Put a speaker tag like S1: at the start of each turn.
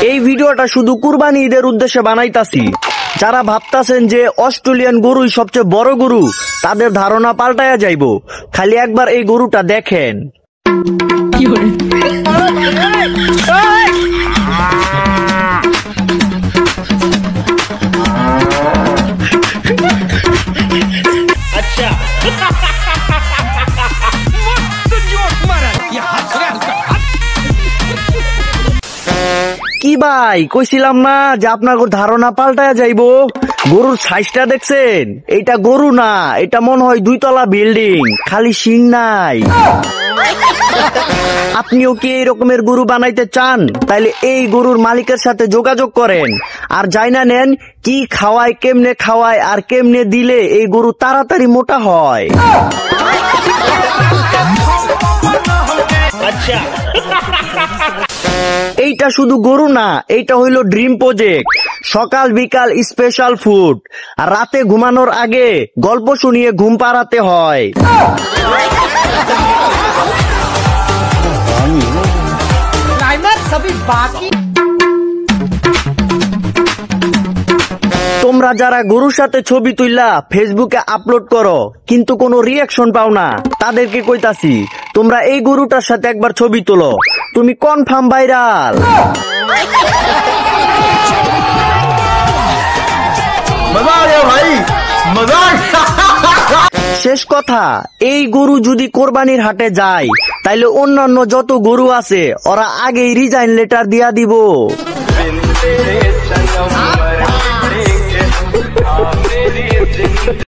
S1: এই ভিডিওটা শুধু কুরবানি ঈদের উদ্দেশ্যে বানাইতাছি। যারা ভাবতাছেন যে অস্ট্রেলিয়ান গরুই সবচেয়ে বড় গরু, তাদের ধারণা পাল্টায়া যাইবো। খালি একবার এই গরুটা দেখেন। কি ভাই কইছিলাম না যে আপনার ধারণা পাল্টায়া যাইবো। গরুর সাইজটা দেখছেন? এটা গরু না, এটা মনে হয় 2 তলা বিল্ডিং, খালি শিং নাই। আপনিও কি এই রকমের গরু বানাইতে চান? তাইলে এই গরুর মালিকের সাথে যোগাযোগ করেন আর জাইনা নেন কি খাওয়ায়, কেমনে খাওয়ায় আর কেমনে দিলে এই গরু তাড়াতাড়ি মোটা হয়। আচ্ছা, এইটা শুধু গরু না, এইটা হইল ড্রিম প্রজেক্ট। সকাল বিকাল স্পেশাল ফুড, আর রাতে ঘুমানোর আগে গল্প শুনিয়ে ঘুম পাড়াতে হয়। তোমরা যারা গরুর সাথে ছবি তুললা ফেসবুকে আপলোড করো কিন্তু কোনো রিয়াকশন পাও না, তাদেরকে কইতাছি তোমরা এই গরুটার সাথে একবার ছবি তোলো, তুমি কনফার্ম ভাইরাল। শেষ কথা, এই গরু যদি কোরবানির হাটে যায় তাইলে অন্যান্য যত গরু আছে ওরা আগেই রিজাইন লেটার দিয়া দিব।